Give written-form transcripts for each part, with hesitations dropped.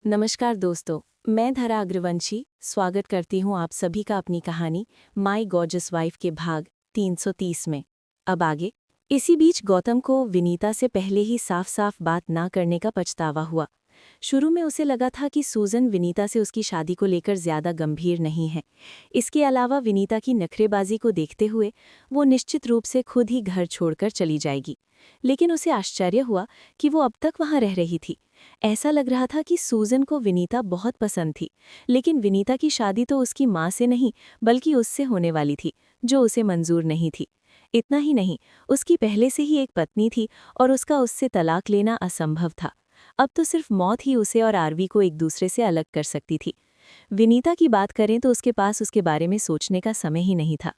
नमस्कार दोस्तों, मैं धरा अग्रवंशी स्वागत करती हूँ आप सभी का अपनी कहानी माई गॉर्जस वाइफ के भाग 330 में। अब आगे। इसी बीच गौतम को विनीता से पहले ही साफ साफ बात ना करने का पछतावा हुआ। शुरू में उसे लगा था कि सूजन विनीता से उसकी शादी को लेकर ज्यादा गंभीर नहीं है। इसके अलावा विनीता की नखरेबाजी को देखते हुए वो निश्चित रूप से खुद ही घर छोड़कर चली जाएगी। लेकिन उसे आश्चर्य हुआ कि वो अब तक वहां रह रही थी। ऐसा लग रहा था कि सूजन को विनीता बहुत पसंद थी, लेकिन विनीता की शादी तो उसकी माँ से नहीं बल्कि उससे होने वाली थी, जो उसे मंजूर नहीं थी। इतना ही नहीं, उसकी पहले से ही एक पत्नी थी और उसका उससे तलाक लेना असंभव था। अब तो सिर्फ मौत ही उसे और आरवी को एक दूसरे से अलग कर सकती थी। विनीता की बात करें तो उसके पास उसके बारे में सोचने का समय ही नहीं था।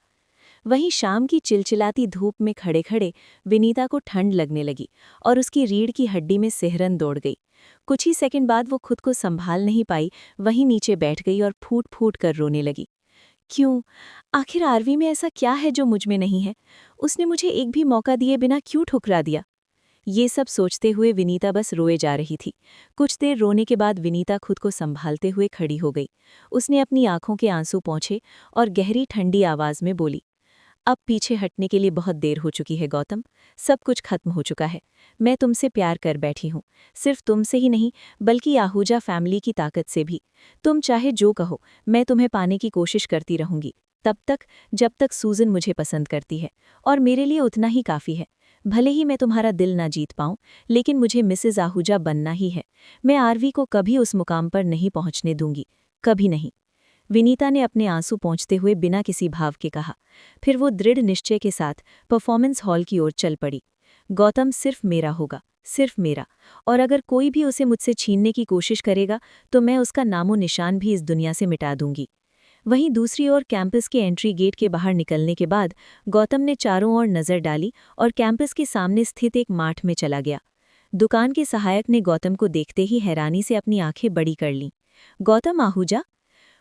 वहीं शाम की चिलचिलाती धूप में खड़े खड़े विनीता को ठंड लगने लगी और उसकी रीढ़ की हड्डी में सिहरन दौड़ गई। कुछ ही सेकंड बाद वो खुद को संभाल नहीं पाई, वहीं नीचे बैठ गई और फूट फूट कर रोने लगी। क्यों? आखिर आरवी में ऐसा क्या है जो मुझ में नहीं है? उसने मुझे एक भी मौका दिए बिना क्यों ठुकरा दिया? ये सब सोचते हुए विनीता बस रोए जा रही थी। कुछ देर रोने के बाद विनीता खुद को संभालते हुए खड़ी हो गई। उसने अपनी आंखों के आंसू पोंछे और गहरी ठंडी आवाज में बोली, अब पीछे हटने के लिए बहुत देर हो चुकी है गौतम। सब कुछ खत्म हो चुका है। मैं तुमसे प्यार कर बैठी हूँ। सिर्फ तुमसे ही नहीं, बल्कि आहूजा फैमिली की ताकत से भी। तुम चाहे जो कहो, मैं तुम्हें पाने की कोशिश करती रहूंगी। तब तक, जब तक सूजन मुझे पसंद करती है। और मेरे लिए उतना ही काफ़ी है। भले ही मैं तुम्हारा दिल ना जीत पाऊं, लेकिन मुझे मिसेज आहूजा बनना ही है। मैं आरवी को कभी उस मुकाम पर नहीं पहुंचने दूंगी। कभी नहीं। विनीता ने अपने आंसू पोंछते हुए बिना किसी भाव के कहा। फिर वो दृढ़ निश्चय के साथ परफॉर्मेंस हॉल की ओर चल पड़ी। गौतम सिर्फ मेरा होगा, सिर्फ मेरा। और अगर कोई भी उसे मुझसे छीनने की कोशिश करेगा तो मैं उसका नामो निशान भी इस दुनिया से मिटा दूंगी। वहीं दूसरी ओर कैंपस के एंट्री गेट के बाहर निकलने के बाद गौतम ने चारों ओर नजर डाली और कैंपस के सामने स्थित एक माठ में चला गया। दुकान के सहायक ने गौतम को देखते ही हैरानी से अपनी आंखें बड़ी कर लीं। गौतम आहूजा?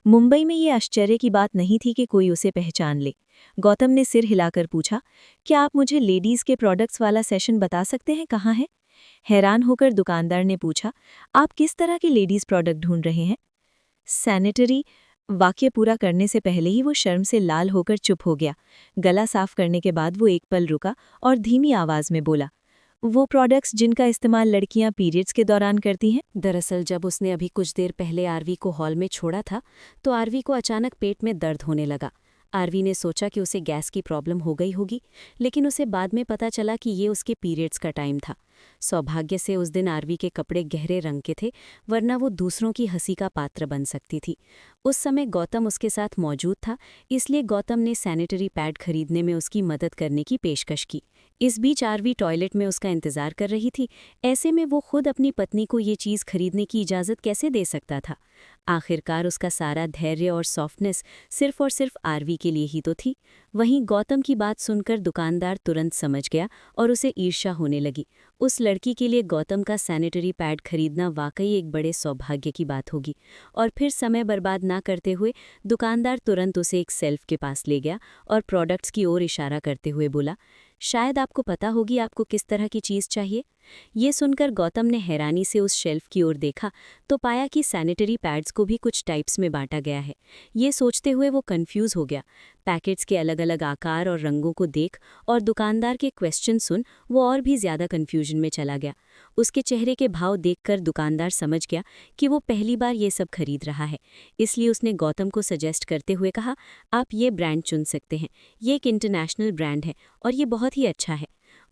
मुंबई में ये आश्चर्य की बात नहीं थी कि कोई उसे पहचान ले। गौतम ने सिर हिलाकर पूछा, क्या आप मुझे लेडीज के प्रोडक्ट्स वाला सेशन बता सकते हैं कहाँ है? हैरान होकर दुकानदार ने पूछा, आप किस तरह के लेडीज प्रोडक्ट ढूंढ रहे हैं? सैनिटरी। वाक्य पूरा करने से पहले ही वो शर्म से लाल होकर चुप हो गया। गला साफ करने के बाद वो एक पल रुका और धीमी आवाज में बोला, वो प्रोडक्ट्स जिनका इस्तेमाल लड़कियां पीरियड्स के दौरान करती हैं। दरअसल जब उसने अभी कुछ देर पहले आरवी को हॉल में छोड़ा था तो आरवी को अचानक पेट में दर्द होने लगा। आरवी ने सोचा कि उसे गैस की प्रॉब्लम हो गई होगी, लेकिन उसे बाद में पता चला कि ये उसके पीरियड्स का टाइम था। सौभाग्य से उस दिन आरवी के कपड़े गहरे रंग के थे, वरना वो दूसरों की हंसी का पात्र बन सकती थी। उस समय गौतम उसके साथ मौजूद था, इसलिए गौतम ने सैनिटरी पैड खरीदने में उसकी मदद करने की पेशकश की। इस बीच आरवी टॉयलेट में उसका इंतजार कर रही थी। ऐसे में वो खुद अपनी पत्नी को ये चीज़ खरीदने की इजाज़त कैसे दे सकता था? आखिरकार उसका सारा धैर्य और सॉफ्टनेस सिर्फ और सिर्फ आरवी के लिए ही तो थी। वहीं गौतम की बात सुनकर दुकानदार तुरंत समझ गया और उसे ईर्ष्या होने लगी। उस लड़की के लिए गौतम का सैनिटरी पैड खरीदना वाकई एक बड़े सौभाग्य की बात होगी। और फिर समय बर्बाद ना करते हुए दुकानदार तुरंत उसे एक सेल्फ के पास ले गया और प्रोडक्ट्स की ओर इशारा करते हुए बोला, शायद आपको पता होगी आपको किस तरह की चीज़ चाहिए। ये सुनकर गौतम ने हैरानी से उस शेल्फ की ओर देखा तो पाया कि सैनिटरी पैड्स को भी कुछ टाइप्स में बांटा गया है। ये सोचते हुए वो कंफ्यूज हो गया। पैकेट्स के अलग अलग आकार और रंगों को देख और दुकानदार के क्वेश्चन सुन वो और भी ज़्यादा कन्फ्यूजन में चला गया। उसके चेहरे के भाव देखकर दुकानदार समझ गया कि वो पहली बार ये सब खरीद रहा है। इसलिए उसने गौतम को सजेस्ट करते हुए कहा, आप ये ब्रांड चुन सकते हैं। ये एक इंटरनेशनल ब्रांड है और ये बहुत ही अच्छा है।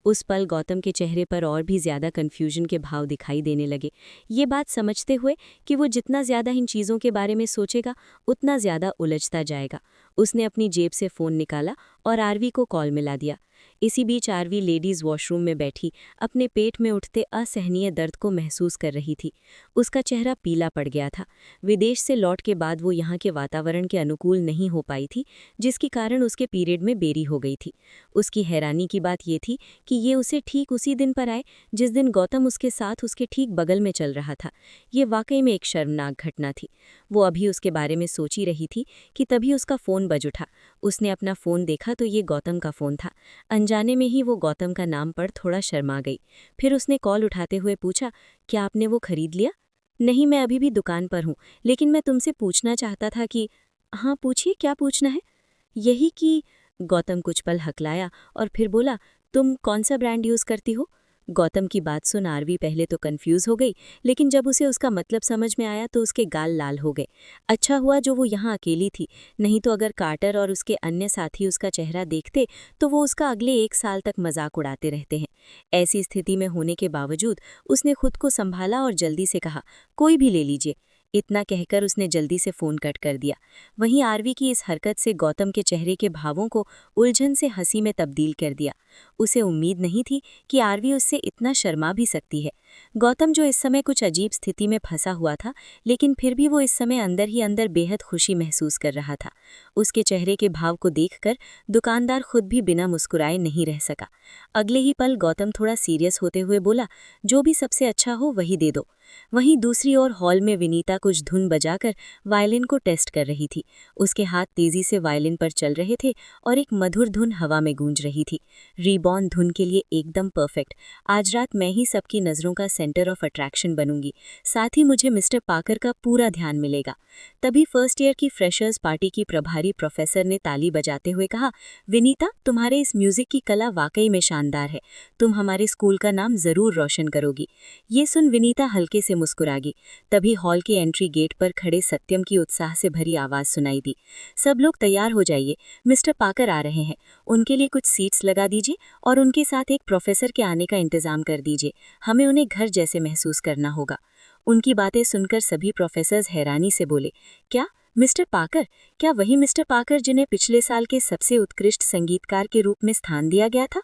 उस पल गौतम के चेहरे पर और भी ज़्यादा कन्फ्यूजन के भाव दिखाई देने लगे, ये बात समझते हुए कि वो जितना ज़्यादा इन चीज़ों के बारे में सोचेगा उतना ज़्यादा उलझता जाएगा। उसने अपनी जेब से फ़ोन निकाला और आरवी को कॉल मिला दिया। इसी बीच आरवी लेडीज़ वॉशरूम में बैठी अपने पेट में उठते असहनीय दर्द को महसूस कर रही थी। उसका चेहरा पीला पड़ गया था। विदेश से लौट के बाद वो यहाँ के वातावरण के अनुकूल नहीं हो पाई थी, जिसके कारण उसके पीरियड में देरी हो गई थी। उसकी हैरानी की बात ये थी कि ये उसे ठीक उसी दिन पर आए जिस दिन गौतम उसके साथ उसके ठीक बगल में चल रहा था। ये वाकई में एक शर्मनाक घटना थी। वो अभी उसके बारे में सोच ही रही थी कि तभी उसका फ़ोन बज उठा। उसने अपना फ़ोन देखा तो ये गौतम का फ़ोन था। अनजाने में ही वो गौतम का नाम पढ़ थोड़ा शर्मा गई। फिर उसने कॉल उठाते हुए पूछा, क्या आपने वो खरीद लिया? नहीं, मैं अभी भी दुकान पर हूँ, लेकिन मैं तुमसे पूछना चाहता था कि। हाँ, पूछिए, क्या पूछना है? यही कि। गौतम कुछ पल हकलाया और फिर बोला, तुम कौन सा ब्रांड यूज़ करती हो? गौतम की बात सुन आरवी पहले तो कंफ्यूज हो गई, लेकिन जब उसे उसका मतलब समझ में आया तो उसके गाल लाल हो गए। अच्छा हुआ जो वो यहाँ अकेली थी, नहीं तो अगर कार्टर और उसके अन्य साथी उसका चेहरा देखते तो वो उसका अगले 1 साल तक मजाक उड़ाते रहते हैं। ऐसी स्थिति में होने के बावजूद उसने खुद को संभाला और जल्दी से कहा, कोई भी ले लीजिए। इतना कहकर उसने जल्दी से फोन कट कर दिया। वहीं आरवी की इस हरकत से गौतम के चेहरे के भावों को उलझन से हंसी में तब्दील कर दिया। उसे उम्मीद नहीं थी कि आरवी उससे इतना शर्मा भी सकती है। गौतम जो इस समय कुछ अजीब स्थिति में फंसा हुआ था, लेकिन फिर भी वो इस समय अंदर ही अंदर बेहद खुशी महसूस कर रहा था। उसके चेहरे के भाव को देखकर दुकानदार खुद भी बिना मुस्कुराए नहीं रह सका। अगले ही पल गौतम थोड़ा सीरियस होते हुए बोला, जो भी सबसे अच्छा हो वही दे दो। वहीं दूसरी ओर हॉल में विनीता कुछ धुन बजाकर वायलिन को टेस्ट कर रही थी। उसके हाथ तेजी से वायलिन पर चल रहे थे और एक मधुर धुन हवा में गूंज रही थी। रीबॉर्न धुन के लिए एकदम परफेक्ट। आज रात मैं ही सबकी नज़रों का सेंटर ऑफ अट्रैक्शन बनूंगी, साथ ही मुझे मिस्टर पाकर का पूरा ध्यान मिलेगा। तभी फर्स्ट ईयर की फ्रेशर्स पार्टी की प्रभारी प्रोफेसर ने ताली बजाते हुए कहा, विनीता, तुम्हारे इस म्यूजिक की कला वाकई में शानदार है। तुम हमारे स्कूल का नाम जरूर रोशन करोगी। ये सुन विनीता हल्के से मुस्कुरागी। तभी हॉल के एंट्री गेट पर खड़े सत्यम की उत्साह से भरी आवाज सुनाई दी, सब लोग तैयार हो जाइए, मिस्टर पाकर आ रहे हैं। उनके लिए कुछ सीट्स लगा दीजिए और उनके साथ एक प्रोफेसर के आने का इंतजाम कर दीजिए। हमें उन्हें घर जैसे महसूस करना होगा। उनकी बातें सुनकर सभी प्रोफेसर्स हैरानी से बोले, क्या मिस्टर पाकर? क्या वही मिस्टर पाकर जिन्हें पिछले साल के सबसे उत्कृष्ट संगीतकार के रूप में स्थान दिया गया था?